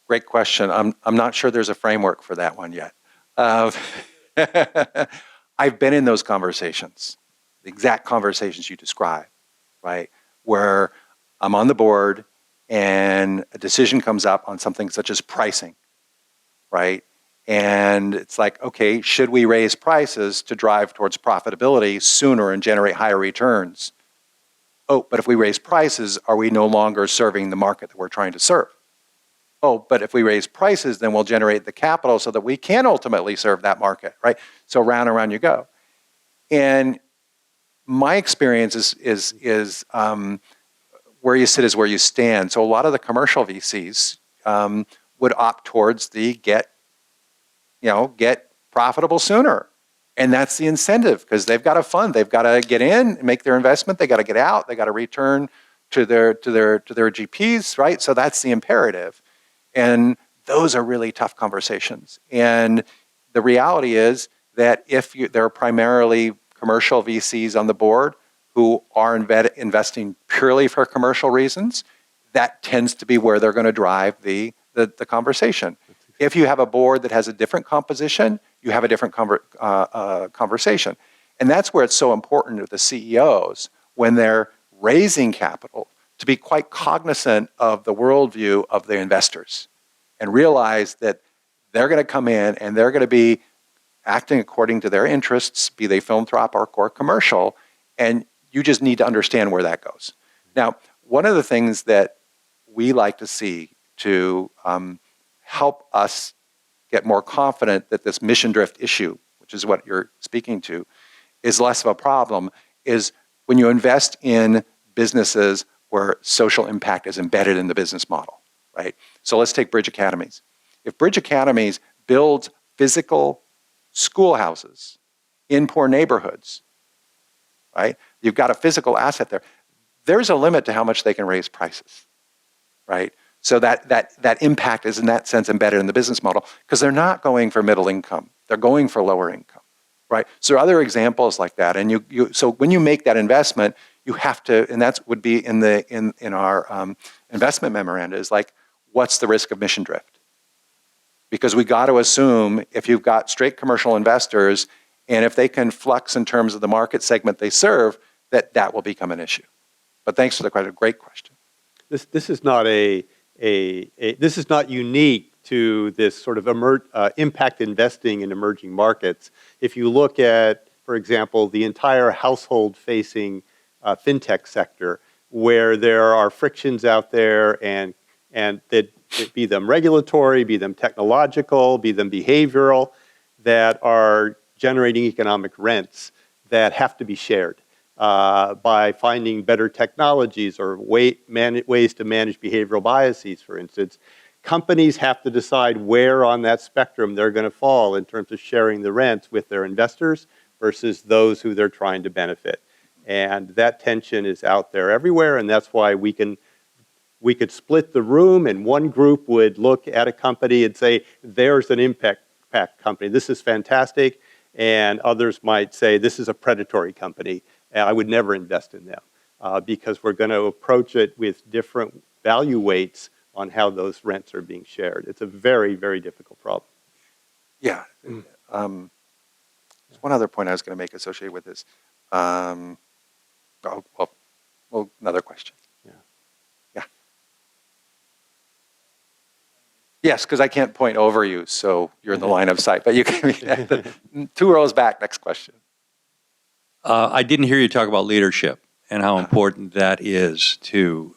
Great question. I'm not sure there's a framework for that one yet. I've been in those conversations, the exact conversations you described, right? Where I'm on the board and a decision comes up on something such as pricing, right? And it's like, okay, should we raise prices to drive towards profitability sooner and generate higher returns? Oh, but if we raise prices, are we no longer serving the market that we're trying to serve? Oh, but if we raise prices, then we'll generate the capital so that we can ultimately serve that market, right? So round and round you go. And my experience is where you sit is where you stand. So a lot of the commercial VCs would opt towards the get profitable sooner. And that's the incentive, because they've got to fund. They've got to get in, make their investment. They got to get out. They got to return to their GPs, right? So that's the imperative. And those are really tough conversations. And the reality is that if there are primarily commercial VCs on the board who are investing purely for commercial reasons, that tends to be where they're going to drive the conversation. If you have a board that has a different composition, you have a different conversation. And that's where it's so important to the CEOs, when they're raising capital, to be quite cognizant of the worldview of the investors and realize that they're going to come in and they're going to be acting according to their interests, be they philanthropic or commercial, and you just need to understand where that goes. Now, one of the things that we like to see to help us get more confident that this mission drift issue, which is what you're speaking to, is less of a problem, is when you invest in businesses where social impact is embedded in the business model, right? So let's take Bridge Academies. If Bridge Academies builds physical schoolhouses in poor neighborhoods, right? You've got a physical asset there. There's a limit to how much they can raise prices, right? So that impact is in that sense embedded in the business model, because they're not going for middle income. They're going for lower income, right? So there are other examples like that. And so when you make that investment, you have to, and that would be in our investment memoranda, is like, what's the risk of mission drift? Because we got to assume if you've got straight commercial investors, and if they can flux in terms of the market segment they serve, that will become an issue. But thanks for the question. Great question. This is not this is not unique to this sort of impact investing in emerging markets. If you look at, for example, the entire household-facing fintech sector, where there are frictions out there, and that be them regulatory, be them technological, be them behavioral, that are generating economic rents that have to be shared by finding better technologies or ways to manage behavioral biases, for instance. Companies have to decide where on that spectrum they're going to fall in terms of sharing the rents with their investors versus those who they're trying to benefit. And that tension is out there everywhere, and that's why we we could split the room and one group would look at a company and say, there's an impact company, this is fantastic, and others might say, this is a predatory company, and I would never invest in them because we're going to approach it with different value weights on how those rents are being shared. It's a very, very difficult problem. Yeah. There's one other point I was going to make associated with this. Well, another question. Yeah. Yeah. Yes, because I can't point over you, so you're in the line of sight. But you can 2 rows back. Next question. I didn't hear you talk about leadership and how important that is to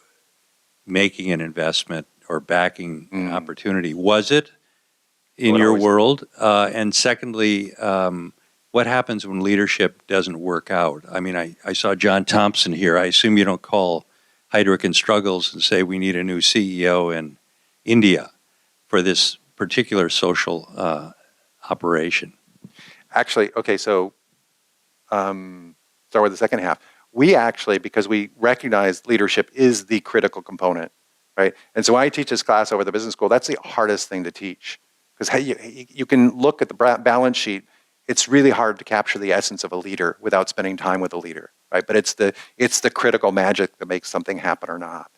making an investment or backing an opportunity. Was it in your world? And secondly, what happens when leadership doesn't work out? I mean, I saw John Thompson here. I assume you don't call Heidrick and Struggles and say we need a new CEO in India for this particular social operation. Actually, okay, so start with the second half. We actually, because we recognize leadership is the critical component, right? And so when I teach this class over the business school, that's the hardest thing to teach. Because you can look at the balance sheet, it's really hard to capture the essence of a leader without spending time with a leader, right? But it's the critical magic that makes something happen or not.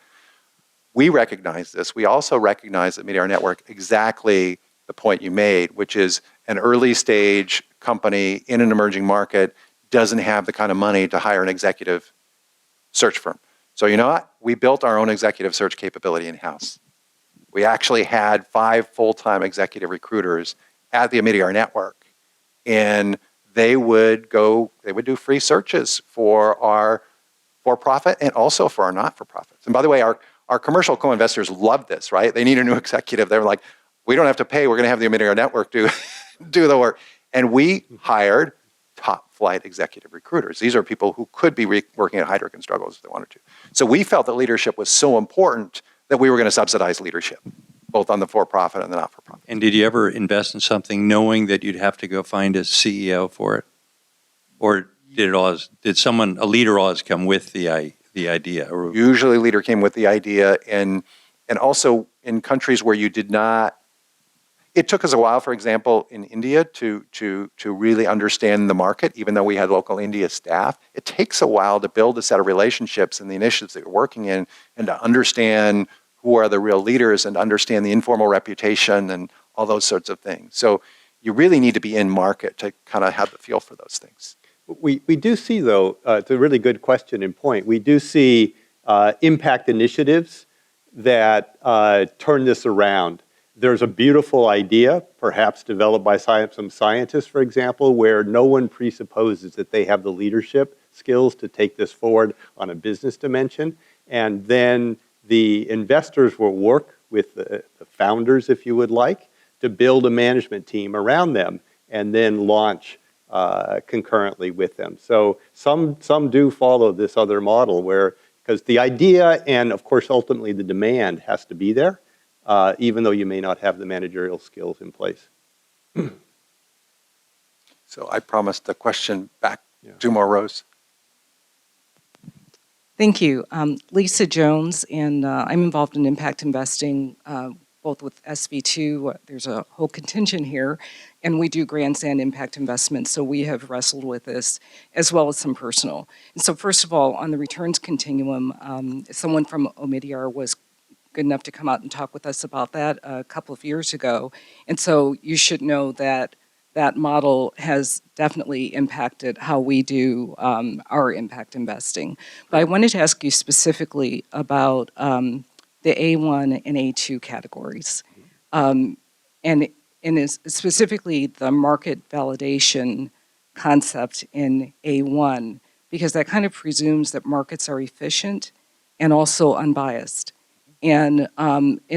We recognize this. We also recognize at Meteor Network exactly the point you made, which is an early stage company in an emerging market doesn't have the kind of money to hire an executive search firm. So you know what? We built our own executive search capability in-house. We actually had 5 full-time executive recruiters at the Meteor Network, and they would do free searches for our for-profit and also for our not-for-profits. And by the way, our commercial co-investors love this, right? They need a new executive. They're like, we don't have to pay. We're going to have the Meteor Network do the work. And we hired top-flight executive recruiters. These are people who could be working at Heidrick and Struggles if they wanted to. So we felt that leadership was so important that we were going to subsidize leadership, both on the for-profit and the not-for-profit. And did you ever invest in something knowing that you'd have to go find a CEO for it? Or did a leader always come with the idea? Or Usually a leader came with the idea, and also in countries where you did not, it took us a while, for example, in India to really understand the market, even though we had local India staff. It takes a while to build a set of relationships and the initiatives that you're working in and to understand who are the real leaders and understand the informal reputation and all those sorts of things. So you really need to be in market to kind of have the feel for those things. We do see, though, it's a really good question and point. We do see impact initiatives that turn this around. There's a beautiful idea, perhaps developed by some scientists, for example, where no one presupposes that they have the leadership skills to take this forward on a business dimension. And then the investors will work with the founders, if you would like, to build a management team around them and then launch concurrently with them. So some do follow this other model where, because the idea and, of course, ultimately the demand has to be there, even though you may not have the managerial skills in place. So I promised the question back 2 more rows. Thank you. Lisa Jones, and I'm involved in impact investing, both with SV2. There's a whole contingent here, and we do grandstand impact investments, so we have wrestled with this, as well as some personal. And so first of all, on the returns continuum, someone from Omidyar was good enough to come out and talk with us about that a couple of years ago. And so you should know that that model has definitely impacted how we do our impact investing. But I wanted to ask you specifically about the A1 and A2 categories, and specifically the market validation concept in A1, because that kind of presumes that markets are efficient and also unbiased. And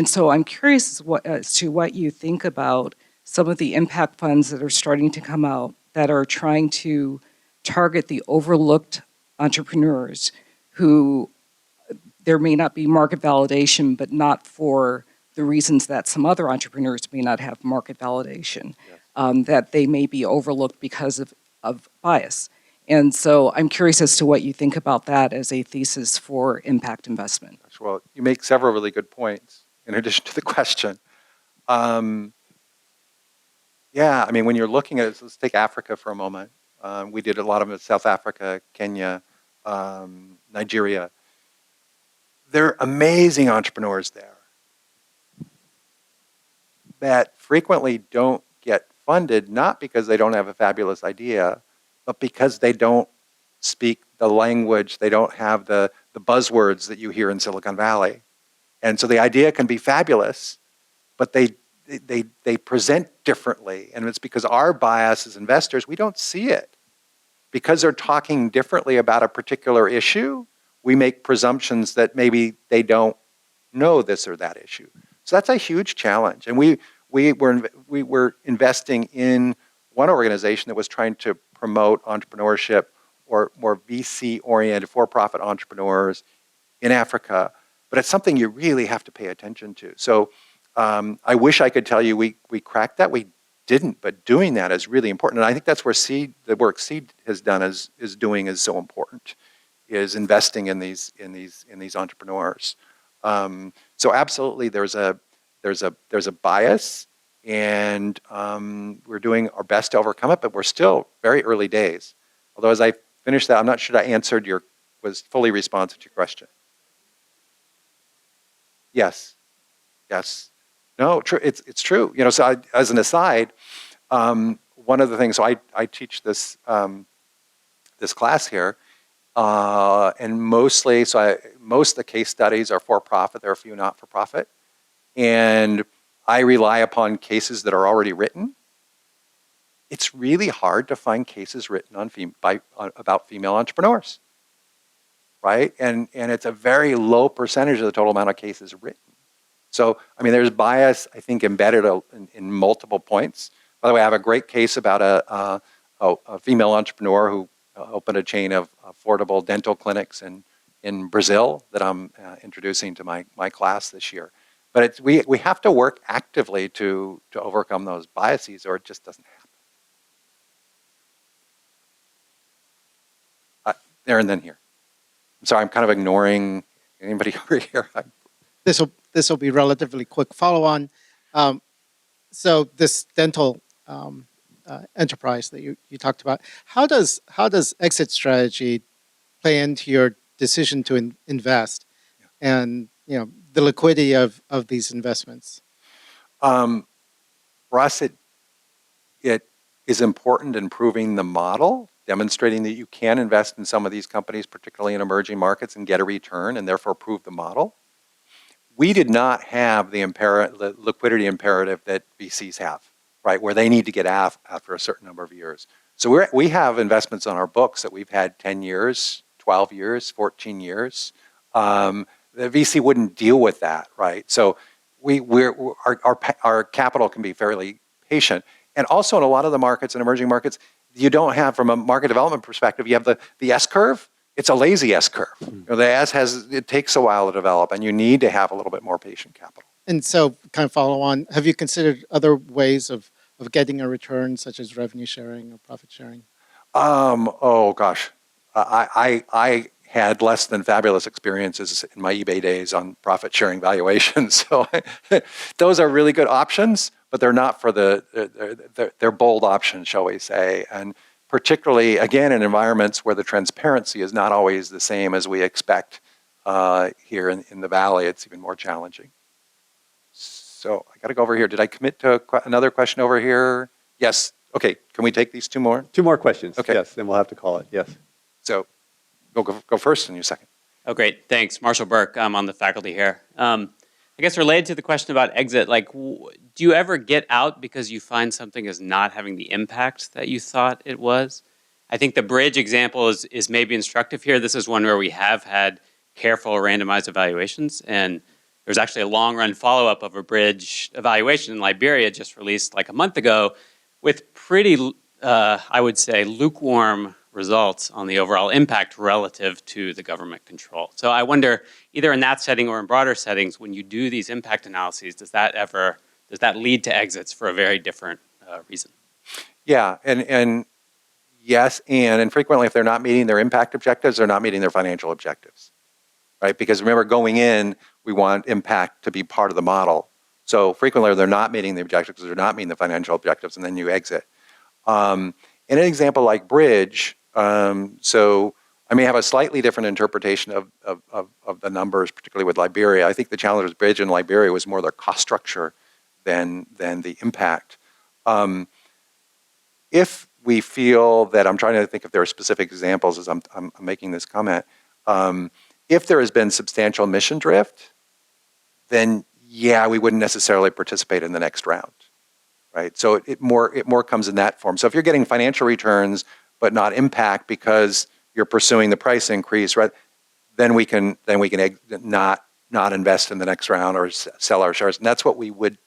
so I'm curious as to what you think about some of the impact funds that are starting to come out that are trying to target the overlooked entrepreneurs who there may not be market validation, but not for the reasons that some other entrepreneurs may not have market validation, that they may be overlooked because of bias. And so I'm curious as to what you think about that as a thesis for impact investment. Well, you make several really good points in addition to the question. Yeah, I mean, when you're looking at it, let's take Africa for a moment. We did a lot of it in South Africa, Kenya, Nigeria. There are amazing entrepreneurs there that frequently don't get funded, not because they don't have a fabulous idea, but because they don't speak the language, they don't have the buzzwords that you hear in Silicon Valley. And so the idea can be fabulous, but they present differently. And it's because our bias as investors, we don't see it. Because they're talking differently about a particular issue, we make presumptions that maybe they don't know this or that issue. So that's a huge challenge. And we were investing in one organization that was trying to promote entrepreneurship or more VC-oriented for-profit entrepreneurs in Africa. But it's something you really have to pay attention to. So I wish I could tell you we cracked that. We didn't, but doing that is really important. And I think that's where the work Seed has done is so important, is investing in these entrepreneurs. So absolutely, there's a bias, and we're doing our best to overcome it, but we're still very early days. Although as I finish that, I'm not sure I was fully responsive to your question. Yes. No, it's true. So as an aside, one of the things, so I teach this this class here, and most of the case studies are for-profit. There are a few not-for-profit, and I rely upon cases that are already written. It's really hard to find cases written about female entrepreneurs, right? And it's a very low percentage of the total amount of cases written. So, I mean, there's bias, I think, embedded in multiple points. By the way, I have a great case about a female entrepreneur who opened a chain of affordable dental clinics in Brazil that I'm introducing to my class this year. But we have to work actively to overcome those biases, or it just doesn't happen. There and then here. I'm sorry, I'm kind of ignoring anybody over here. This will be relatively quick follow-on. So this dental enterprise that you talked about, how does exit strategy play into your decision to invest, and the liquidity of these investments? For us, it is important in proving the model, demonstrating that you can invest in some of these companies, particularly in emerging markets, and get a return, and therefore prove the model. We did not have the liquidity imperative that VCs have, right, where they need to get out after a certain number of years. So we have investments on our books that we've had 10 years, 12 years, 14 years. The VC wouldn't deal with that, right? So our capital can be fairly patient. And also in a lot of the markets, in emerging markets, you don't have, from a market development perspective, you have the S curve. It's a lazy S curve. The S it takes a while to develop, and you need to have a little bit more patient capital. And so, kind of follow on, have you considered other ways of getting a return, such as revenue sharing or profit sharing? Oh gosh, I had less than fabulous experiences in my eBay days on profit sharing valuations. So those are really good options, but they're not for they're bold options, shall we say. And particularly, again, in environments where the transparency is not always the same as we expect here in the Valley, it's even more challenging. So I got to go over here. Did I commit to another question over here? Yes. Okay. Can we take these two more? Two more questions. Okay. Yes, then we'll have to call it. Yes. So go first and you second. Oh, great. Thanks. Marshall Burke. I'm on the faculty here. I guess related to the question about exit, do you ever get out because you find something is not having the impact that you thought it was? I think the bridge example is maybe instructive here. This is one where we have had careful randomized evaluations, and there's actually a long-run follow-up of a bridge evaluation in Liberia just released like a month ago with pretty, I would say, lukewarm results on the overall impact relative to the government control. So I wonder, either in that setting or in broader settings, when you do these impact analyses, does that lead to exits for a very different reason? Yeah, and yes, and frequently if they're not meeting their impact objectives, they're not meeting their financial objectives, right? Because remember, going in, we want impact to be part of the model. So frequently they're not meeting the objectives, they're not meeting the financial objectives, and then you exit. In an example like Bridge, so I may have a slightly different interpretation of the numbers, particularly with Liberia. I think the challenge with Bridge and Liberia was more their cost structure than the impact. If we feel that, I'm trying to think if there are specific examples as I'm making this comment, if there has been substantial mission drift, then yeah, we wouldn't necessarily participate in the next round. Right, so it more comes in that form. So if you're getting financial returns but not impact because you're pursuing the price increase, right? Then we can not invest in the next round or sell our shares, and that's what we would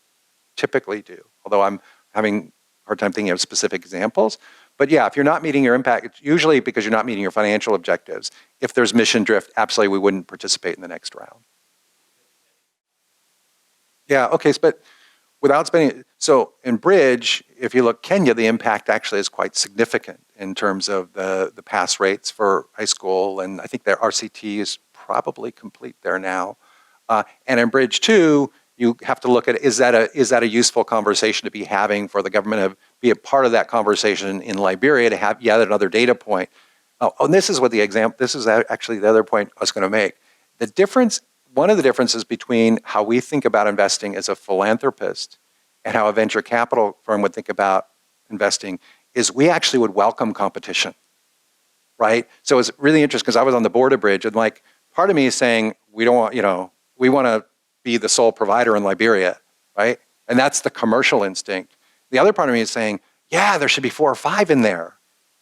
typically do. Although I'm having a hard time thinking of specific examples, but yeah, if you're not meeting your impact, it's usually because you're not meeting your financial objectives. If there's mission drift, absolutely we wouldn't participate in the next round. Yeah, okay, but without spending, so in Bridge, if you look Kenya, the impact actually is quite significant in terms of the pass rates for high school, and I think their RCT is probably complete there now. And in Bridge 2, you have to look at, is that a useful conversation to be having for the government to be a part of that conversation in Liberia to have yet another data point. Oh, and this is what this is actually the other point I was going to make. The difference, one of the differences between how we think about investing as a philanthropist and how a venture capital firm would think about investing is we actually would welcome competition, right? So it's really interesting because I was on the board of Bridge, and like part of me is saying we don't want, we want to be the sole provider in Liberia, right? And that's the commercial instinct. The other part of me is saying, yeah, there should be 4 or 5 in there.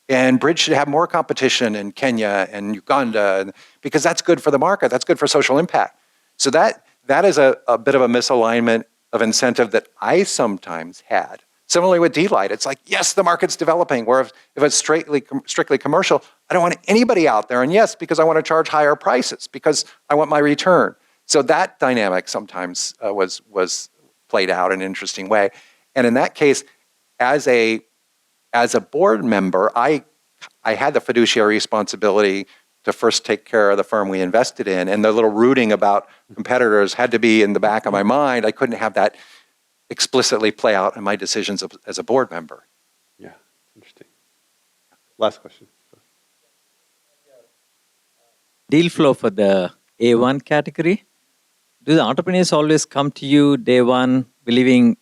And Bridge should have more competition in Kenya and Uganda because that's good for the market. That's good for social impact. So that is a bit of a misalignment of incentive that I sometimes had. Similarly with D-Light, it's like, yes, the market's developing, where if it's strictly commercial, I don't want anybody out there. And yes, because I want to charge higher prices, because I want my return. So that dynamic sometimes was played out in an interesting way. And in that case, as a board member, I had the fiduciary responsibility to first take care of the firm we invested in, and the little rooting about competitors had to be in the back of my mind. I couldn't have that explicitly play out in my decisions as a board member. Yeah, interesting. Last question. Deal flow for the A1 category. Do the entrepreneurs always come to you day one believing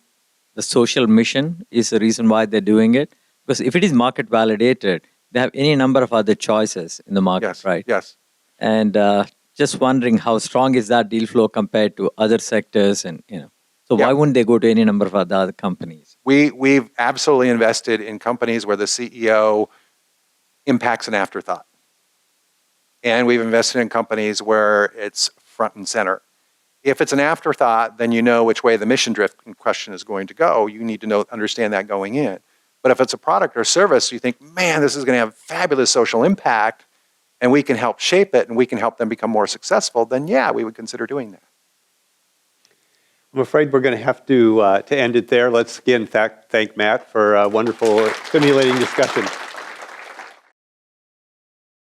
the social mission is the reason why they're doing it? Because if it is market validated, they have any number of other choices in the market, Yes, right? yes. And just wondering how strong is that deal flow compared to other sectors, and so why wouldn't they go to any number of other companies? We've absolutely invested in companies where the CEO impacts an afterthought. And we've invested in companies where it's front and center. If it's an afterthought, then you know which way the mission drift in question is going to go. You need to understand that going in. But if it's a product or service, you think, man, this is going to have fabulous social impact, and we can help shape it, and we can help them become more successful, then yeah, we would consider doing that. I'm afraid we're going to have to end it there. Let's again thank Matt for a wonderful, stimulating discussion.